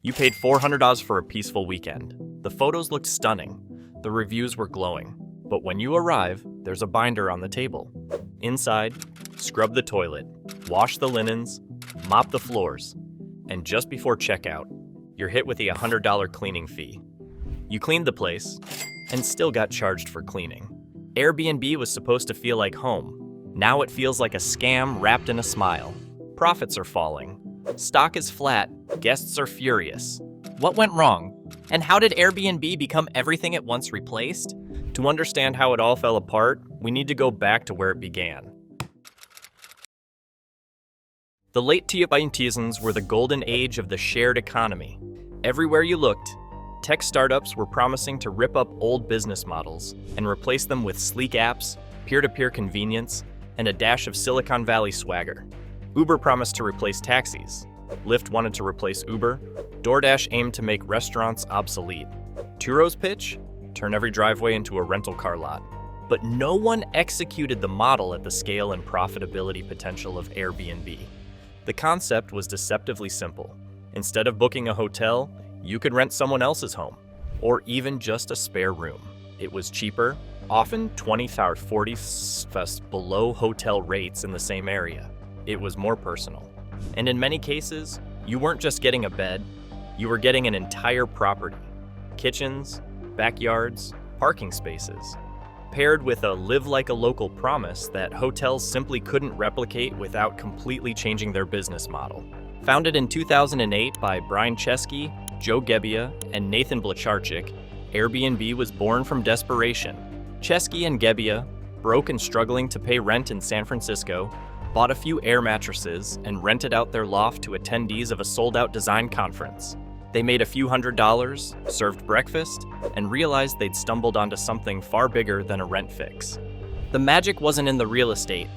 You paid $400 for a peaceful weekend. The photos looked stunning. The reviews were glowing. But when you arrive, there's a binder on the table. Inside, scrub the toilet, wash the linens, mop the floors, and just before checkout, you're hit with a $100 cleaning fee. You cleaned the place and still got charged for cleaning. Airbnb was supposed to feel like home. Now it feels like a scam wrapped in a smile. Profits are falling. Stock is flat. Guests are furious. What went wrong? And how did Airbnb become everything it once replaced? To understand how it all fell apart, we need to go back to where it began. The late 2000s were the golden age of the shared economy. Everywhere you looked, tech startups were promising to rip up old business models and replace them with sleek apps, peer-to-peer convenience, and a dash of Silicon Valley swagger. Uber promised to replace taxis. Lyft wanted to replace Uber. DoorDash aimed to make restaurants obsolete. Turo's pitch? Turn every driveway into a rental car lot. But no one executed the model at the scale and profitability potential of Airbnb. The concept was deceptively simple. Instead of booking a hotel, you could rent someone else's home, or even just a spare room. It was cheaper, often 20 or 40 below hotel rates in the same area. It was more personal. And in many cases, you weren't just getting a bed, you were getting an entire property. Kitchens, backyards, parking spaces, paired with a live like a local promise that hotels simply couldn't replicate without completely changing their business model. Founded in 2008 by Brian Chesky, Joe Gebbia, and Nathan Blecharczyk, Airbnb was born from desperation. Chesky and Gebbia, broke and struggling to pay rent in San Francisco, bought a few air mattresses and rented out their loft to attendees of a sold-out design conference. They made a few $100s, served breakfast, and realized they'd stumbled onto something far bigger than a rent fix. The magic wasn't in the real estate.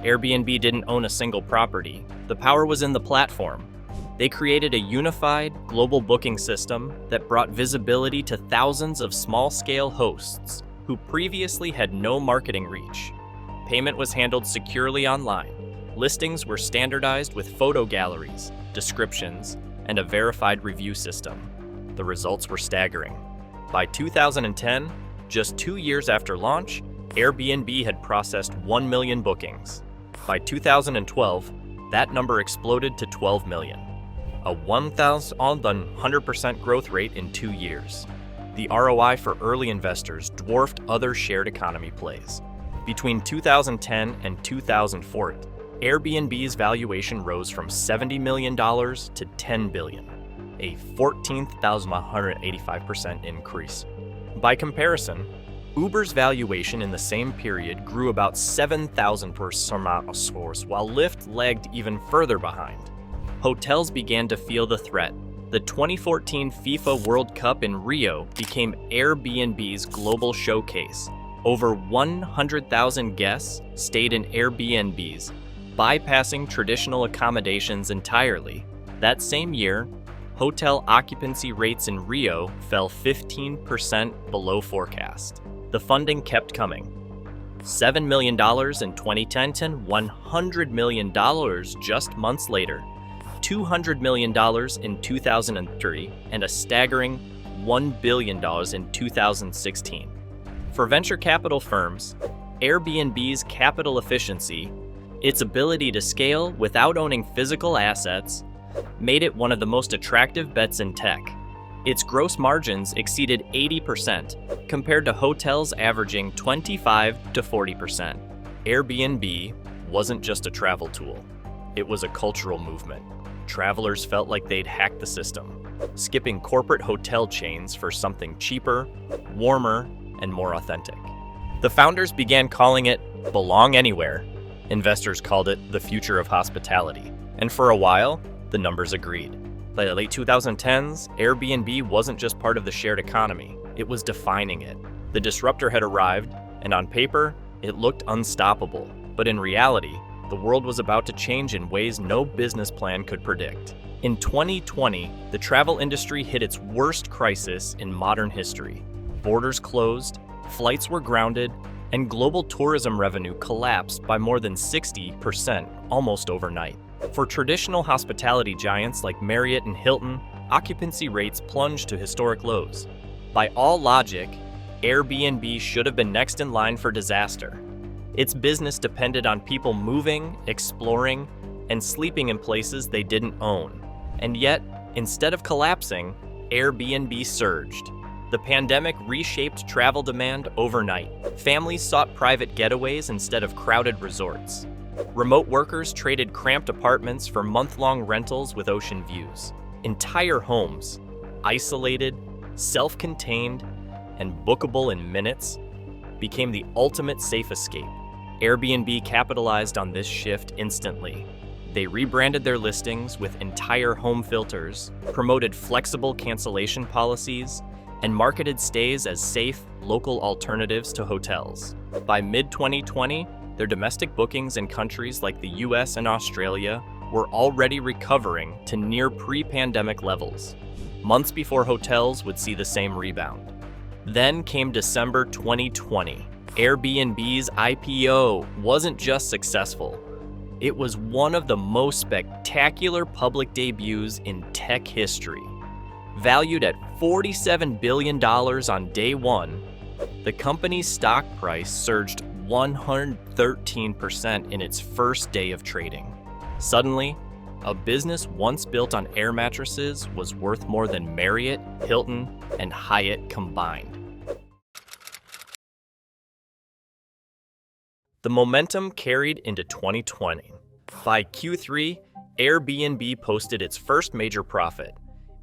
Airbnb didn't own a single property. The power was in the platform. They created a unified, global booking system that brought visibility to thousands of small-scale hosts who previously had no marketing reach. Payment was handled securely online. Listings were standardized with photo galleries, descriptions, and a verified review system. The results were staggering. By 2010, just 2 years after launch, Airbnb had processed 1 million bookings. By 2012, that number exploded to 12 million, a 1,100% growth rate in 2 years. The ROI for early investors dwarfed other shared economy plays. Between 2010 and 2004, Airbnb's valuation rose from $70 million to $10 billion, a 14,185% increase. By comparison, Uber's valuation in the same period grew about 7,000%, while Lyft lagged even further behind. Hotels began to feel the threat. The 2014 FIFA World Cup in Rio became Airbnb's global showcase. Over 100,000 guests stayed in Airbnbs, bypassing traditional accommodations entirely. That same year, hotel occupancy rates in Rio fell 15% below forecast. The funding kept coming. $7 million in 2010, $100 million just months later, $200 million in 2003, and a staggering $1 billion in 2016. For venture capital firms, Airbnb's capital efficiency, its ability to scale without owning physical assets, made it one of the most attractive bets in tech. Its gross margins exceeded 80%, compared to hotels averaging 25 to 40%. Airbnb wasn't just a travel tool. It was a cultural movement. Travelers felt like they'd hacked the system, skipping corporate hotel chains for something cheaper, warmer, and more authentic. The founders began calling it Belong Anywhere. Investors called it the future of hospitality. And for a while, the numbers agreed. By the late 2010s, Airbnb wasn't just part of the shared economy, it was defining it. The disruptor had arrived, and on paper, it looked unstoppable. But in reality, the world was about to change in ways no business plan could predict. In 2020, the travel industry hit its worst crisis in modern history. Borders closed, flights were grounded, and global tourism revenue collapsed by more than 60% almost overnight. For traditional hospitality giants like Marriott and Hilton, occupancy rates plunged to historic lows. By all logic, Airbnb should have been next in line for disaster. Its business depended on people moving, exploring, and sleeping in places they didn't own. And yet, instead of collapsing, Airbnb surged. The pandemic reshaped travel demand overnight. Families sought private getaways instead of crowded resorts. Remote workers traded cramped apartments for month-long rentals with ocean views. Entire homes, isolated, self-contained, and bookable in minutes, became the ultimate safe escape. Airbnb capitalized on this shift instantly. They rebranded their listings with entire home filters, promoted flexible cancellation policies, and marketed stays as safe, local alternatives to hotels. By mid-2020, their domestic bookings in countries like the US and Australia were already recovering to near pre-pandemic levels, months before hotels would see the same rebound. Then came December 2020. Airbnb's IPO wasn't just successful. It was one of the most spectacular public debuts in tech history. Valued at $47 billion on day one, the company's stock price surged 113% in its first day of trading. Suddenly, a business once built on air mattresses was worth more than Marriott, Hilton, and Hyatt combined. The momentum carried into 2020. By Q3, Airbnb posted its first major profit,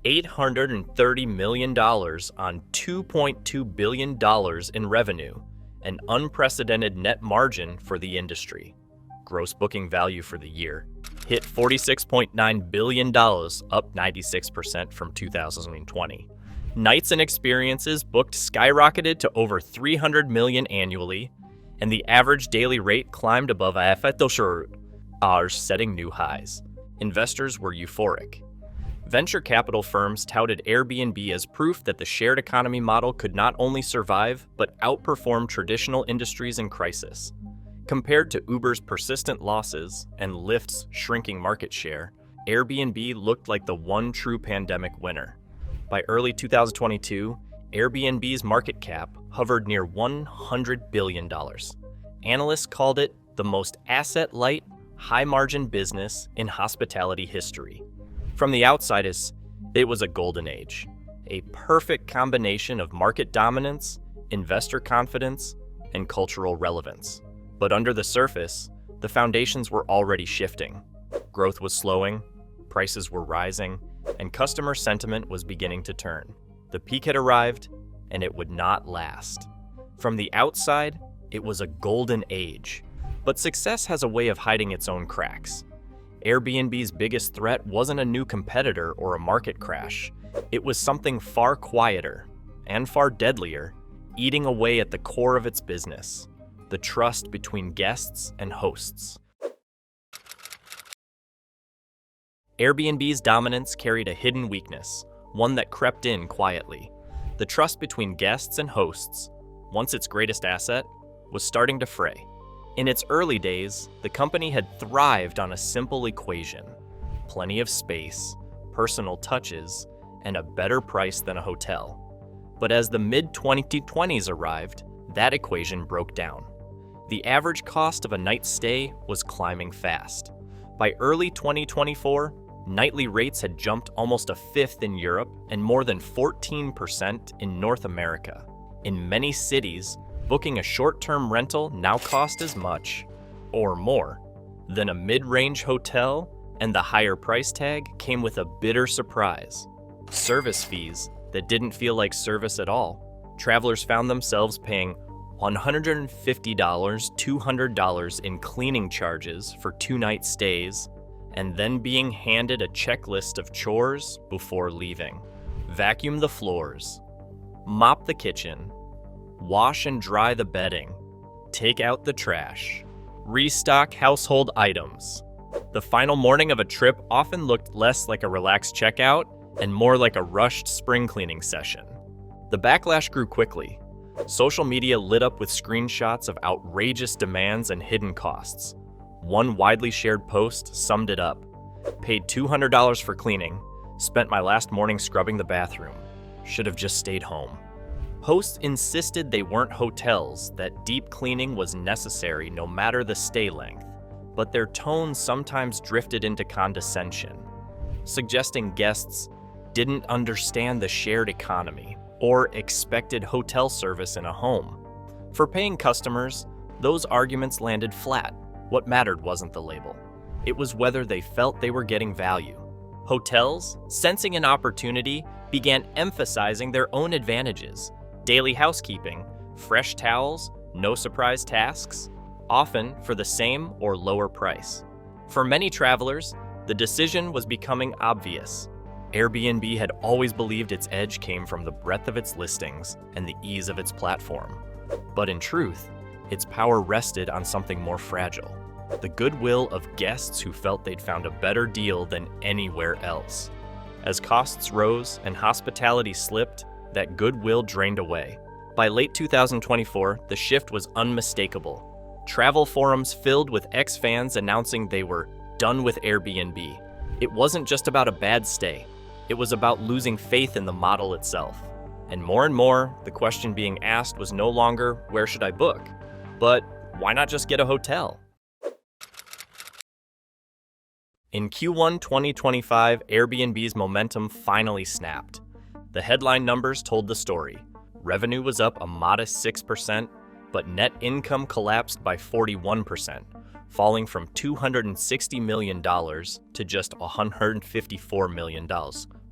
$830 million on $2.2 billion in revenue, an unprecedented net margin for the industry. Gross booking value for the year hit $46.9 billion, up 96% from 2020. Nights and experiences booked skyrocketed to over 300 million annually, and the average daily rate climbed above hours, setting new highs. Investors were euphoric. Venture capital firms touted Airbnb as proof that the shared economy model could not only survive, but outperform traditional industries in crisis. Compared to Uber's persistent losses and Lyft's shrinking market share, Airbnb looked like the one true pandemic winner. By early 2022, Airbnb's market cap hovered near $100 billion. Analysts called it the most asset-light, high-margin business in hospitality history. From the outside, it was a golden age, a perfect combination of market dominance, investor confidence, and cultural relevance. But under the surface, the foundations were already shifting. Growth was slowing, prices were rising, and customer sentiment was beginning to turn. The peak had arrived, and it would not last. From the outside, it was a golden age. But success has a way of hiding its own cracks. Airbnb's biggest threat wasn't a new competitor or a market crash. It was something far quieter and far deadlier, eating away at the core of its business: the trust between guests and hosts. Airbnb's dominance carried a hidden weakness, one that crept in quietly. The trust between guests and hosts, once its greatest asset, was starting to fray. In its early days, the company had thrived on a simple equation: plenty of space, personal touches, and a better price than a hotel. But as the mid-2020s arrived, that equation broke down. The average cost of a night's stay was climbing fast. By early 2024, nightly rates had jumped almost a fifth in Europe and more than 14% in North America. In many cities, booking a short-term rental now cost as much, or more, than a mid-range hotel, and the higher price tag came with a bitter surprise: service fees that didn't feel like service at all. Travelers found themselves paying $150, $200 in cleaning charges for two-night stays, and then being handed a checklist of chores before leaving. Vacuum the floors, mop the kitchen, wash and dry the bedding, take out the trash, restock household items. The final morning of a trip often looked less like a relaxed checkout and more like a rushed spring cleaning session. The backlash grew quickly. Social media lit up with screenshots of outrageous demands and hidden costs. One widely shared post summed it up: paid $200 for cleaning, Spent my last morning scrubbing the bathroom. Should have just stayed home. Hosts insisted they weren't hotels, that deep cleaning was necessary no matter the stay length, but their tone sometimes drifted into condescension, suggesting guests didn't understand the shared economy or expected hotel service in a home. For paying customers, those arguments landed flat. What mattered wasn't the label. It was whether they felt they were getting value. Hotels, sensing an opportunity, began emphasizing their own advantages. Daily housekeeping, fresh towels, no surprise tasks, often for the same or lower price. For many travelers, the decision was becoming obvious. Airbnb had always believed its edge came from the breadth of its listings and the ease of its platform. But in truth, its power rested on something more fragile: the goodwill of guests who felt they'd found a better deal than anywhere else. As costs rose and hospitality slipped, that goodwill drained away. By late 2024, the shift was unmistakable. Travel forums filled with ex-fans announcing they were done with Airbnb. It wasn't just about a bad stay. It was about losing faith in the model itself. And more, the question being asked was no longer, where should I book? But why not just get a hotel? In Q1 2025, Airbnb's momentum finally snapped. The headline numbers told the story. Revenue was up a modest 6%, but net income collapsed by 41%, falling from $260 million to just $154 million.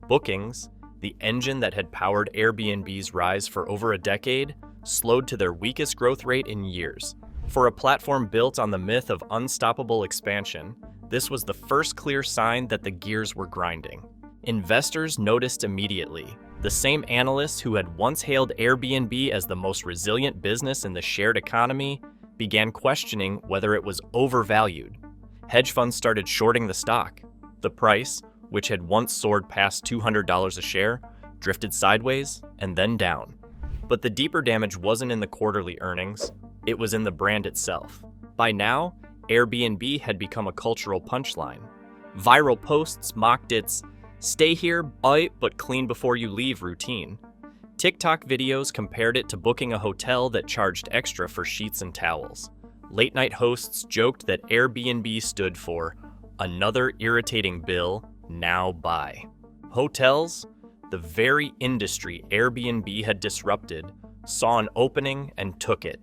Bookings, the engine that had powered Airbnb's rise for over a decade, slowed to their weakest growth rate in years. For a platform built on the myth of unstoppable expansion, this was the first clear sign that the gears were grinding. Investors noticed immediately. The same analysts who had once hailed Airbnb as the most resilient business in the shared economy began questioning whether it was overvalued. Hedge funds started shorting the stock. The price, which had once soared past $200 a share, drifted sideways and then down. But the deeper damage wasn't in the quarterly earnings, it was in the brand itself. By now, Airbnb had become a cultural punchline. Viral posts mocked its "stay here, buy, but clean before you leave" routine. TikTok videos compared it to booking a hotel that charged extra for sheets and towels. Late-night hosts joked that Airbnb stood for "another irritating bill, now buy." Hotels, the very industry Airbnb had disrupted, saw an opening and took it.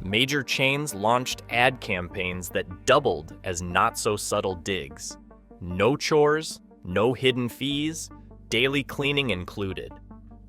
Major chains launched ad campaigns that doubled as not-so-subtle digs. No chores, no hidden fees, daily cleaning included.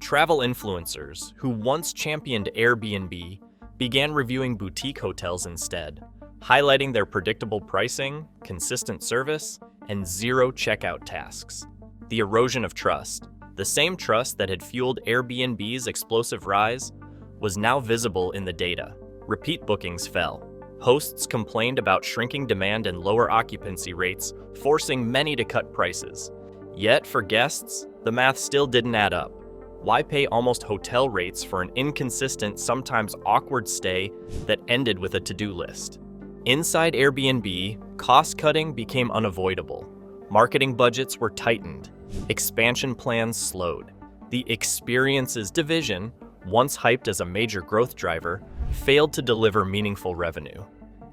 Travel influencers, who once championed Airbnb, began reviewing boutique hotels instead, highlighting their predictable pricing, consistent service, and zero checkout tasks. The erosion of trust, the same trust that had fueled Airbnb's explosive rise, was now visible in the data. Repeat bookings fell. Hosts complained about shrinking demand and lower occupancy rates, forcing many to cut prices. Yet for guests, the math still didn't add up. Why pay almost hotel rates for an inconsistent, sometimes awkward stay that ended with a to-do list? Inside Airbnb, cost-cutting became unavoidable. Marketing budgets were tightened. Expansion plans slowed. The experiences division, once hyped as a major growth driver, failed to deliver meaningful revenue.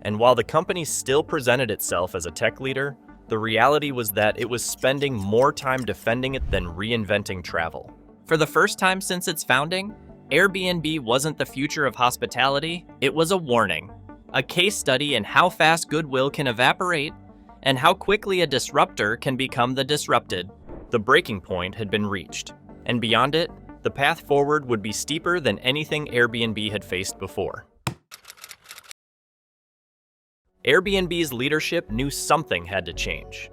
And while the company still presented itself as a tech leader, the reality was that it was spending more time defending it than reinventing travel. For the first time since its founding, Airbnb wasn't the future of hospitality, it was a warning. A case study in how fast goodwill can evaporate and how quickly a disruptor can become the disrupted. The breaking point had been reached, and beyond it, the path forward would be steeper than anything Airbnb had faced before. Airbnb's leadership knew something had to change.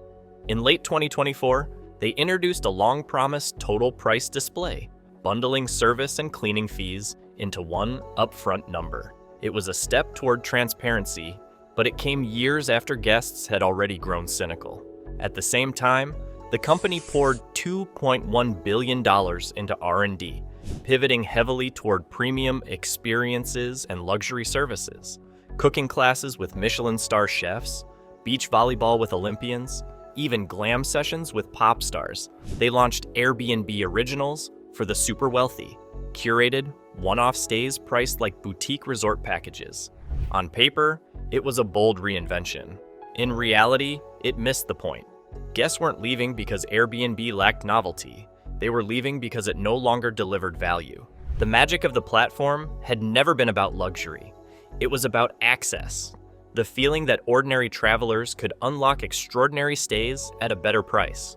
In late 2024, they introduced a long-promised total price display, bundling service and cleaning fees into one upfront number. It was a step toward transparency, but it came years after guests had already grown cynical. At the same time, the company poured $2.1 billion into R&D, pivoting heavily toward premium experiences and luxury services. Cooking classes with Michelin star chefs, beach volleyball with Olympians, even glam sessions with pop stars. They launched Airbnb Originals for the super wealthy, curated, one-off stays priced like boutique resort packages. On paper, it was a bold reinvention. In reality, it missed the point. Guests weren't leaving because Airbnb lacked novelty. They were leaving because it no longer delivered value. The magic of the platform had never been about luxury. It was about access, the feeling that ordinary travelers could unlock extraordinary stays at a better price.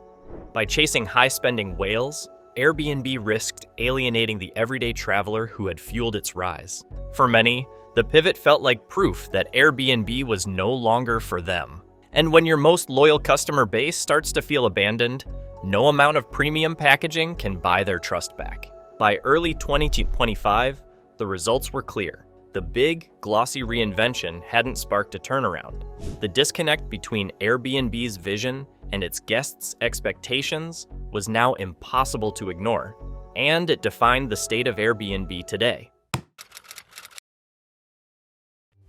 By chasing high-spending whales, Airbnb risked alienating the everyday traveler who had fueled its rise. For many, the pivot felt like proof that Airbnb was no longer for them. And when your most loyal customer base starts to feel abandoned, no amount of premium packaging can buy their trust back. By early 2025, the results were clear. The big, glossy reinvention hadn't sparked a turnaround. The disconnect between Airbnb's vision and its guests' expectations was now impossible to ignore, and it defined the state of Airbnb today.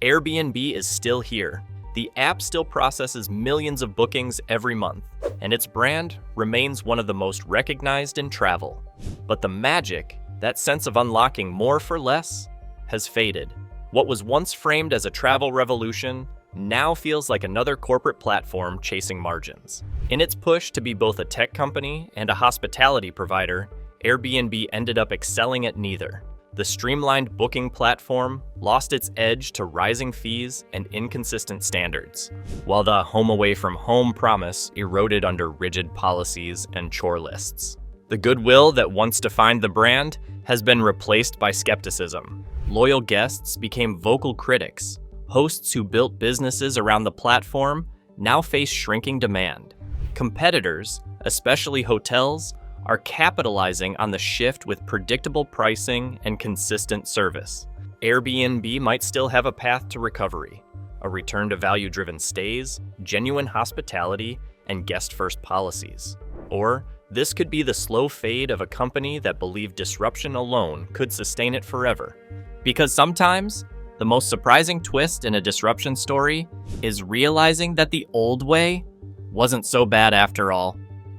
Airbnb is still here. The app still processes millions of bookings every month, and its brand remains one of the most recognized in travel. But the magic, that sense of unlocking more for less, has faded. What was once framed as a travel revolution now feels like another corporate platform chasing margins. In its push to be both a tech company and a hospitality provider, Airbnb ended up excelling at neither. The streamlined booking platform lost its edge to rising fees and inconsistent standards, while the home away from home promise eroded under rigid policies and chore lists. The goodwill that once defined the brand has been replaced by skepticism. Loyal guests became vocal critics. Hosts who built businesses around the platform now face shrinking demand. Competitors, especially hotels, are capitalizing on the shift with predictable pricing and consistent service. Airbnb might still have a path to recovery, a return to value-driven stays, genuine hospitality, and guest-first policies. Or this could be the slow fade of a company that believed disruption alone could sustain it forever. Because sometimes, the most surprising twist in a disruption story is realizing that the old way wasn't so bad after all.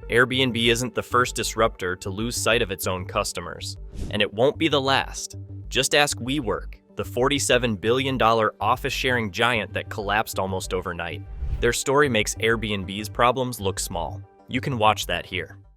Airbnb isn't the first disruptor to lose sight of its own customers, and it won't be the last. Just ask WeWork, the $47 billion office-sharing giant that collapsed almost overnight. Their story makes Airbnb's problems look small. You can watch that here.